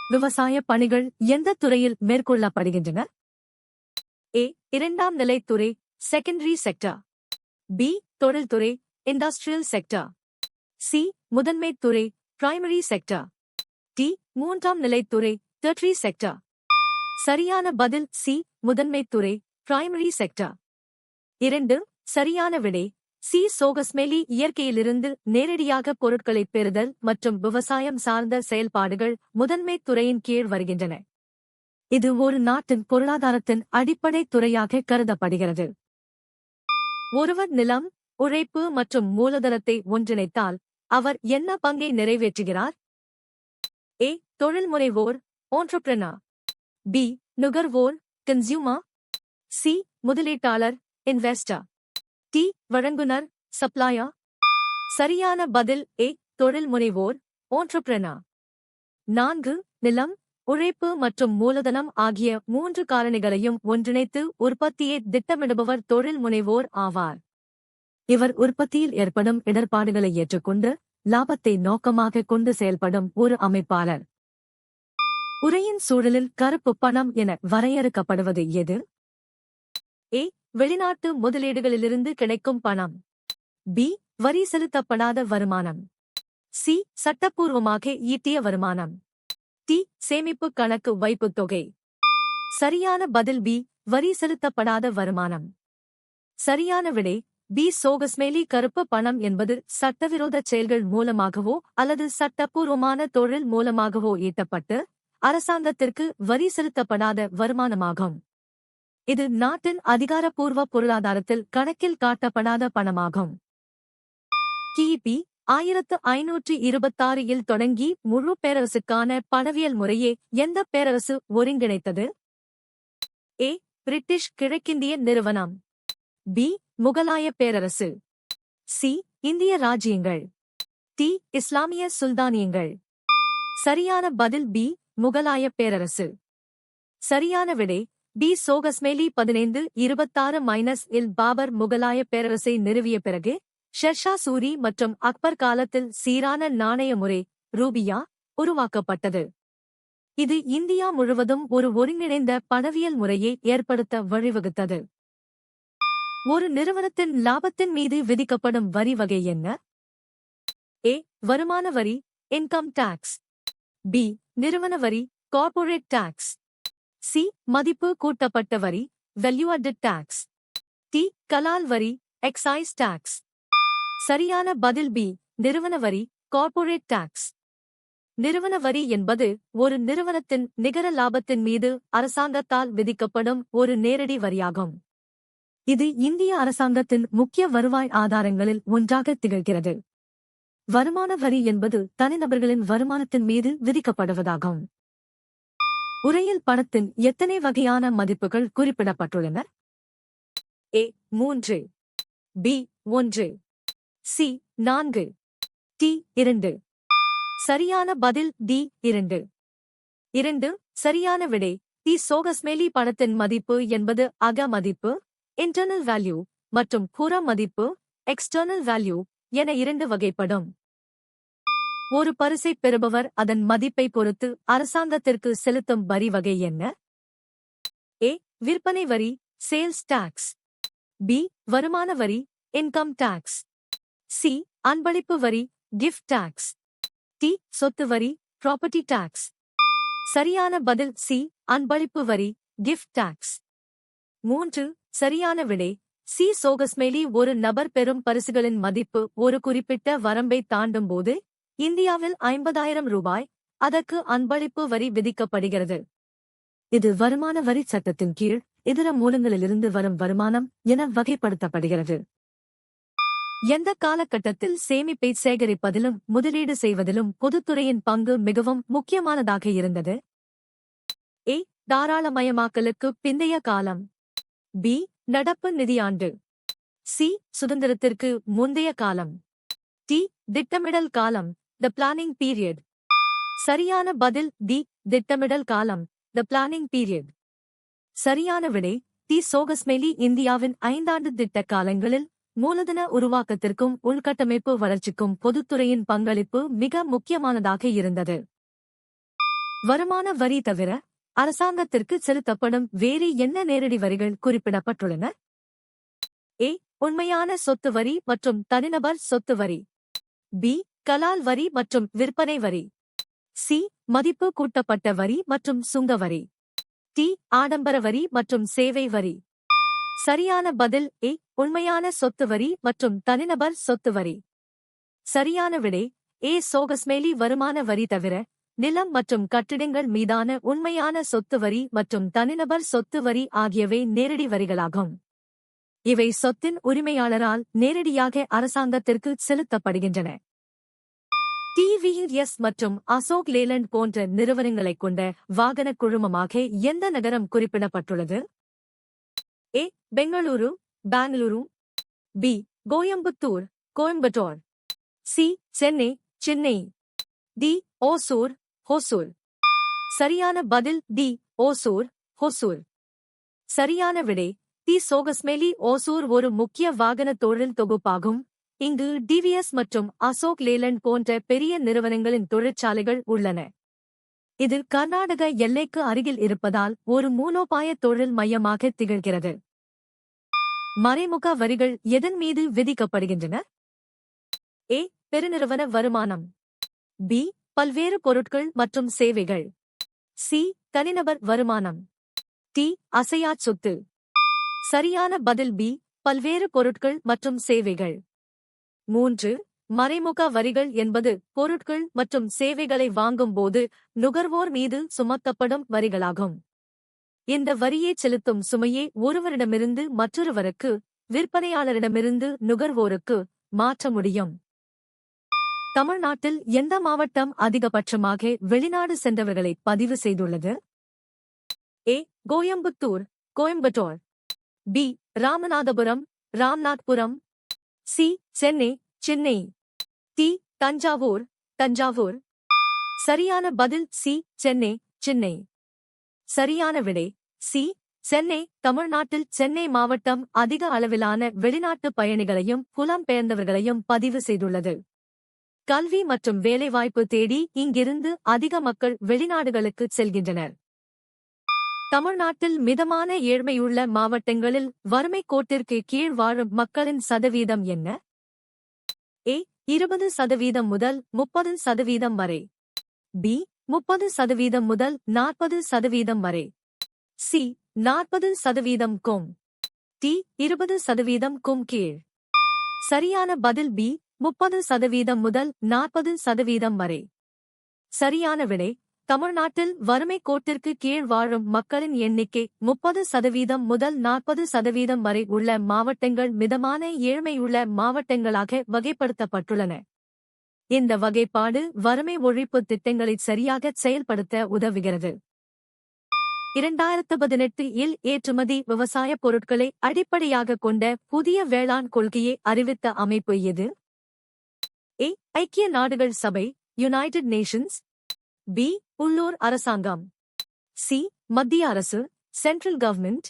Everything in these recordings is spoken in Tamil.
விவசாய பணிகள் எந்த துறையில் மேற்கொள்ளப்படுகின்றன? ஏ. இரண்டாம் நிலைத்துறை செகண்டரி செக்டர். பி. தொழில்துறை இண்டஸ்ட்ரியல் செக்டர். சி. முதன்மைத் துறை பிரைமரி செக்டர். டி. மூன்றாம் நிலைத்துறை டெர்டரி செக்டர். சரியான பதில் சி. முதன்மைத் துறை பிரைமரி செக்டர். 2. சரியான விடை சி. சோகஸ்மெலி இயற்கையிலிருந்து நேரடியாக பொருட்களைப் பெறுதல் மற்றும் விவசாயம் சார்ந்த செயல்பாடுகள் முதன்மைத் துறையின் கீழ் வருகின்றன. இது ஒரு நாட்டின் பொருளாதாரத்தின் அடிப்படை துறையாக கருதப்படுகிறது. ஒருவர் நிலம், உழைப்பு மற்றும் மூலதனத்தை ஒன்றிணைத்தால் அவர் என்ன பங்கை நிறைவேற்றுகிறார்? ஏ. தொழில்முனைவோர் entrepreneur. பி. நுகர்வோர் கன்சியூமர். சி. முதலீட்டாளர் இன்வெஸ்டர். டி. வழங்குனர் சப்ளையர். சரியான பதில் ஏ. தொழில்முனைவோர் entrepreneur. 4. நிலம், உழைப்பு மற்றும் மூலதனம் ஆகிய 3 காரணிகளையும் ஒன்றிணைத்து உற்பத்தியை திட்டமிடுபவர் தொழில் முனைவோர் ஆவார். இவர் உற்பத்தியில் ஏற்படும் இடர்பாடுகளை ஏற்றுக்கொண்டு லாபத்தை நோக்கமாக கொண்டு செயல்படும் ஒரு அமைப்பாளர். உரையின் சூழலில் கருப்பு பணம் என வரையறுக்கப்படுவது எது? ஏ. வெளிநாட்டு முதலீடுகளிலிருந்து கிடைக்கும் பணம். பி. வரி செலுத்தப்படாத வருமானம். சி. சட்டப்பூர்வமாக ஈட்டிய வருமானம். டி. சேமிப்பு கணக்கு வைப்புத் தொகை. சரியான பதில் பி. வரி செலுத்தப்படாத வருமானம். சரியான விடை பி. சோகஸ்மெலி கருப்பு பணம் என்பது சட்டவிரோத செயல்கள் மூலமாகவோ அல்லது சட்டப்பூர்வமான தொழில் மூலமாகவோ ஈட்டப்பட்டு அரசாங்கத்திற்கு வரி செலுத்தப்படாத வருமானமாகும். இது நாட்டின் அதிகாரப்பூர்வ பொருளாதாரத்தில் கணக்கில் காட்டப்படாத பணமாகும். கிபி 1526 தொடங்கி முழு பேரரசுக்கான பணவியல் முறையே எந்த பேரரசு ஒருங்கிணைத்தது? ஏ. பிரிட்டிஷ் கிழக்கிந்திய நிறுவனம். பி. முகலாய பேரரசு. சி. இந்திய ராஜ்யங்கள். டி. இஸ்லாமிய சுல்தானியங்கள். சரியான பதில் பி. முகலாய பேரரசு. சரியான விடை பி. சோகஸ்மெலி 1526 பாபர் முகலாய பேரரசை நிறுவிய பிறகு ஷெர்ஷா சூரி மற்றும் அக்பர் காலத்தில் சீரான நாணய முறை ரூபியா உருவாக்கப்பட்டது. இது இந்தியா முழுவதும் ஒரு ஒருங்கிணைந்த பணவியல் முறையை ஏற்படுத்த வழிவகுத்தது. ஒரு நிறுவனத்தின் லாபத்தின் மீது விதிக்கப்படும் வரி வகை என்ன? ஏ. வருமான வரி இன்கம் டாக்ஸ். பி. நிறுவன வரி கார்ப்பரேட் டாக்ஸ். சி. மதிப்பு கூட்டப்பட்ட வரி வேல்யூ அடெட் டாக்ஸ். டி. கலால் வரி எக்ஸைஸ் டாக்ஸ். சரியான பதில் பி. நிறுவன வரி கார்ப்பரேட் டாக்ஸ். நிறுவன வரி என்பது ஒரு நிறுவனத்தின் நிகர லாபத்தின் மீது அரசாங்கத்தால் விதிக்கப்படும் ஒரு நேரடி வரியாகும். இது இந்திய அரசாங்கத்தின் முக்கிய வருவாய் ஆதாரங்களில் ஒன்றாக திகழ்கிறது. வருமான வரி என்பது தனிநபர்களின் வருமானத்தின் மீது விதிக்கப்படுவதாகும். உரையில் பணத்தின் எத்தனை வகையான மதிப்புகள் குறிப்பிடப்பட்டுள்ளன? ஏ. 3. பி. 1. சி. 4. டி. 2. சரியான பதில் டி. 2. 2. சரியான விடை டி. சோகஸ்மெலி பணத்தின் மதிப்பு என்பது அக மதிப்பு இன்டர்னல் வேல்யூ மற்றும் புற மதிப்பு எக்ஸ்டர்னல் வேல்யூ என 2 வகைப்படும். ஒரு பரிசைப் பெறுபவர் அதன் மதிப்பை பொறுத்து அரசாங்கத்திற்கு செலுத்தும் வரி வகை என்ன? ஏ. விற்பனை வரி சேல்ஸ் டாக்ஸ். பி. வருமான வரி இன்கம் டாக்ஸ். சி. அன்பளிப்பு வரி கிஃப்ட் டாக்ஸ். டி. சொத்து வரி ப்ராப்பர்ட்டி டாக்ஸ். சரியான பதில் சி. அன்பளிப்பு வரி கிஃப்ட் டாக்ஸ். 3. சரியான விடை சி. சோகஸ்மெலி ஒரு நபர் பெறும் பரிசுகளின் மதிப்பு ஒரு குறிப்பிட்ட வரம்பை தாண்டும் போது இந்தியாவில் 50,000 ரூபாய் அதற்கு அன்பளிப்பு வரி விதிக்கப்படுகிறது. இது வருமான வரி சட்டத்தின் கீழ் இதர மூலங்களிலிருந்து வரும் வருமானம் என வகைப்படுத்தப்படுகிறது. எந்த காலகட்டத்தில் சேமிப்பை சேகரிப்பதிலும் முதலீடு செய்வதிலும் பொதுத்துறையின் பங்கு மிகவும் முக்கியமானதாக இருந்தது? ஏ. தாராளமயமாக்கலுக்கு பிந்தைய காலம். பி. நடப்பு நிதியாண்டு. சி. சுதந்திரத்திற்கு முந்தைய காலம். டி. திட்டமிடல் காலம் தி பிளானிங் பீரியட். சரியான பதில் டி. திட்டமிடல் காலம் தி பிளானிங் பீரியட். சரியான விடை டி. சோகஸ்மெலி இந்தியாவின் 5 ஆண்டு திட்ட காலங்களில் மூலதன உருவாக்கத்திற்கும் உள்கட்டமைப்பு வளர்ச்சிக்கும் பொதுத்துறையின் பங்களிப்பு மிக முக்கியமானதாக இருந்தது. வருமான வரி தவிர அரசாங்கத்திற்கு செலுத்தப்படும் வேறு என்ன நேரடி வரிகள் குறிப்பிடப்பட்டுள்ளன? ஏ. உண்மையான சொத்து வரி மற்றும் தனிநபர் சொத்து வரி. பி. கலால் வரி மற்றும் விற்பனை வரி. சி. மதிப்பு கூட்டப்பட்ட வரி மற்றும் சுங்க வரி. டி. ஆடம்பர வரி மற்றும் சேவை வரி. சரியான பதில் ஏ. உண்மையான சொத்து வரி மற்றும் தனிநபர் சொத்து வரி. சரியான விடை ஏ. சோகஸ்மேலி வருமான வரி தவிர நிலம் மற்றும் கட்டிடங்கள் மீதான உண்மையான சொத்து வரி மற்றும் தனிநபர் சொத்து வரி ஆகியவை நேரடி வரிகளாகும். இவை சொத்தின் உரிமையாளரால் நேரடியாக அரசாங்கத்திற்கு செலுத்தப்படுகின்றன. டிவிஎஸ் மற்றும் அசோக் லேலண்ட் போன்ற நிறுவனங்களைக் கொண்ட வாகன குழுமமாக எந்த நகரம் குறிப்பிடப்பட்டுள்ளது? A. Bengaluru, Bengaluru. B. Coimbatore, Coimbatore. C. Chennai, Chennai. D. Hosur, Hosur. சரியான பதில் டி. ஓசூர், ஹோசூர். சரியான விடை டி. சோகஸ்மேலி ஓசூர் ஒரு முக்கிய வாகன தொழில் தொகுப்பாகும். இங்கு டிவிஎஸ் மற்றும் அசோக் லேலண்ட் போன்ற பெரிய நிறுவனங்களின் தொழிற்சாலைகள் உள்ளன. இது கர்நாடக எல்லைக்கு அருகில் இருப்பதால் ஒரு மூலோபாய தொழில் மையமாக திகழ்கிறது. மறைமுக வரிகள் எதன் மீது விதிக்கப்படுகின்றன? ஏ. பெருநிறுவன வருமானம். பி. பல்வேறு பொருட்கள் மற்றும் சேவைகள். சி. தனிநபர் வருமானம். டி. அசையாச் சொத்து. சரியான பதில் பி. பல்வேறு பொருட்கள் மற்றும் சேவைகள். 3. மறைமுக வரிகள் என்பது பொருட்கள் மற்றும் சேவைகளை வாங்கும்போது நுகர்வோர் மீது சுமத்தப்படும் வரிகளாகும். இந்த வரியை செலுத்தும் சுமையை ஒருவரிடமிருந்து மற்றொருவருக்கு, விற்பனையாளரிடமிருந்து நுகர்வோருக்கு மாற்ற முடியும். தமிழ்நாட்டில் எந்த மாவட்டம் அதிகபட்சமாக வெளிநாடு சென்றவர்களை பதிவு செய்துள்ளது? A. Coimbatore, Coimbatore. B. Ramanathapuram, Ramnathpuram. C. Chennai, Chennai. D. Thanjavur, Thanjavur. சரியான பதில் சி. சென்னை, சென்னை. சரியான விடை சி. சென்னை. தமிழ்நாட்டில் சென்னை மாவட்டம் அதிக அளவிலான வெளிநாட்டு பயணிகளையும் புலம்பெயர்ந்தவர்களையும் பதிவு செய்துள்ளது. கல்வி மற்றும் வேலைவாய்ப்பு தேடி இங்கிருந்து அதிக மக்கள் வெளிநாடுகளுக்கு செல்கின்றனர். தமிழ்நாட்டில் மிதமான ஏழ்மையுள்ள மாவட்டங்களில் வறுமை கோட்டிற்கு கீழ் வாழும் மக்களின் சதவீதம் என்ன? ஏ. 20% முதல் 30% வரை. பி. 30% முதல் 40% வரை. சி. 40% க்கும். டி. 20% க்கும் கீழ். சரியான பதில் பி. 30% முதல் 40% வரை. சரியான விடை தமிழ்நாட்டில் வறுமை கோட்டிற்கு கீழ் வாழும் மக்களின் எண்ணிக்கை 30% முதல் 40% வரை உள்ள மாவட்டங்கள் மிதமான ஏழ்மையுள்ள மாவட்டங்களாக வகைப்படுத்தப்பட்டுள்ளன. இந்த வகைப்பாடு வறுமை ஒழிப்பு திட்டங்களை சரியாக செயல்படுத்த உதவுகிறது. 2018 ஏற்றுமதி விவசாய பொருட்களை அடிப்படையாக கொண்ட புதிய வேளாண் கொள்கையை அறிவித்த அமைப்பு எது? ஏ. ஐக்கிய நாடுகள் சபை, யுனைடெட் நேஷன்ஸ். பி. உள்ளூர் அரசாங்கம். சி. மத்திய அரசு, சென்ட்ரல் கவர்மெண்ட்.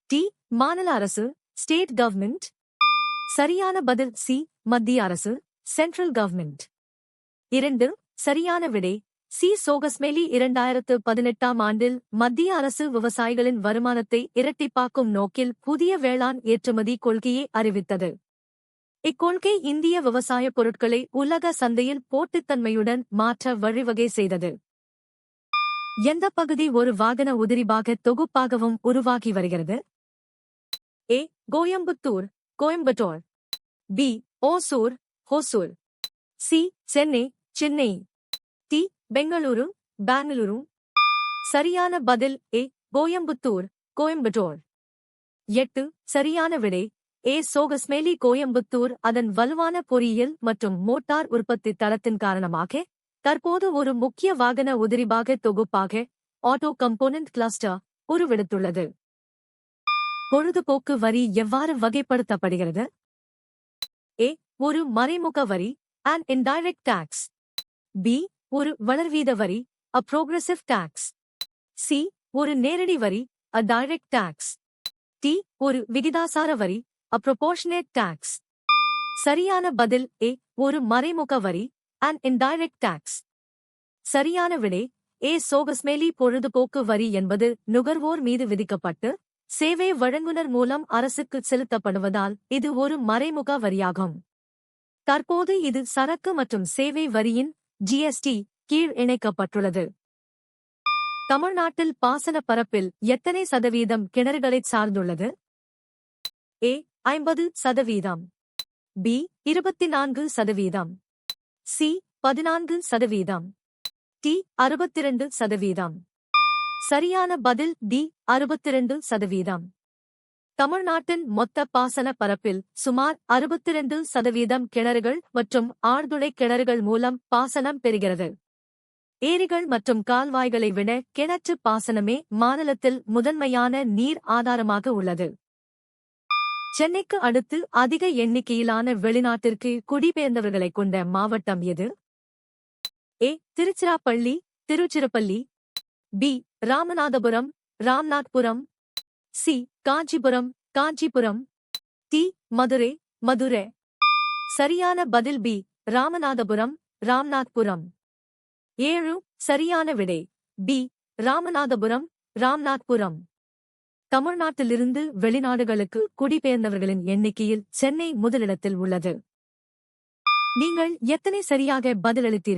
டி. மாநில அரசு, ஸ்டேட் கவர்மெண்ட். சரியான பதில் சி. மத்திய அரசு, சென்ட்ரல் கவர்மெண்ட். 2. சரியான விடை சி. சோகஸ்மேலி 2018 ஆண்டில் மத்திய அரசு விவசாயிகளின் வருமானத்தை இரட்டிப்பாக்கும் நோக்கில் புதிய வேளாண் ஏற்றுமதி கொள்கையை அறிவித்தது. இக்கொள்கை இந்திய விவசாய பொருட்களை உலக சந்தையில் போட்டித்தன்மையுடன் மாற்ற வழிவகை செய்தது. எந்த பகுதி ஒரு வாகன உதிரிபாக தொகுப்பாகவும் உருவாகி வருகிறது? A. Coimbatore, Coimbatore. B. Hosur, Hosur. C. Chennai, Chennai. D. Bengaluru, Bengaluru. சரியான பதில் ஏ. கோயம்புத்தூர், கோயம்புத்தூர். 8. சரியான விடை ஏ. சோகஸ்மேலி கோயம்புத்தூர் அதன் வலுவான பொறியியல் மற்றும் மோட்டார் உற்பத்தி தளத்தின் காரணமாக தற்போது ஒரு முக்கிய வாகன உதிரிபாக தொகுப்பாக ஆட்டோ கம்போனன்ட் கிளஸ்டர் உருவெடுத்துள்ளது. பொழுதுபோக்கு வரி எவ்வாறு வகைப்படுத்தப்படுகிறது? ஏ. ஒரு மறைமுக வரி, an indirect tax. பி. ஒரு வளர்வீத வரி, a progressive tax. சி. ஒரு நேரடி வரி, a direct tax. டி. ஒரு விகிதாசார வரி, a proportionate tax. சரியான பதில் ஏ. ஒரு மறைமுக வரி, an indirect tax. சரியான விடை சோகஸ்மேலி பொழுதுபோக்கு வரி என்பது நுகர்வோர் மீது விதிக்கப்பட்டு சேவை வழங்குனர் மூலம் அரசுக்கு செலுத்தப்படுவதால் இது ஒரு மறைமுக வரியாகும். தற்போது இது சரக்கு மற்றும் சேவை வரியின் ஜிஎஸ்டி கீழ் இணைக்கப்பட்டுள்ளது. தமிழ்நாட்டில் பாசன பரப்பில் எத்தனை சதவீதம் கிணறுகளைச் சார்ந்துள்ளது? ஏ 50%, பி 24%, சி 14%, டி 62%. சரியான பதில் டி 62%. தமிழ்நாட்டின் மொத்த பாசன பரப்பில் சுமார் 62% கிணறுகள் மற்றும் ஆழ்துளை கிணறுகள் மூலம் பாசனம் பெறுகிறது. ஏரிகள் மற்றும் கால்வாய்களை விட கிணற்று பாசனமே மாநிலத்தில் முதன்மையான நீர் ஆதாரமாக உள்ளது. சென்னைக்கு அடுத்து அதிக எண்ணிக்கையிலான வெளிநாட்டிற்கு குடிபெயர்ந்தவர்களைக் கொண்ட மாவட்டம் எது? A Tiruchirappalli, Tiruchirappalli, B Ramanathapuram, Ramnathpuram, C Kanchipuram, Kanchipuram, D Madurai, Madurai. சரியான பதில் பி ராமநாதபுரம், ராம்நாத்புரம். 7 சரியான விடை பி ராமநாதபுரம், ராம்நாத்புரம். தமிழ்நாட்டிலிருந்து வெளிநாடுகளுக்கு குடிபெயர்ந்தவர்களின் எண்ணிக்கையில் சென்னை முதலிடத்தில் உள்ளது. நீங்கள் எத்தனை சரியாக பதிலளித்தீர்கள்?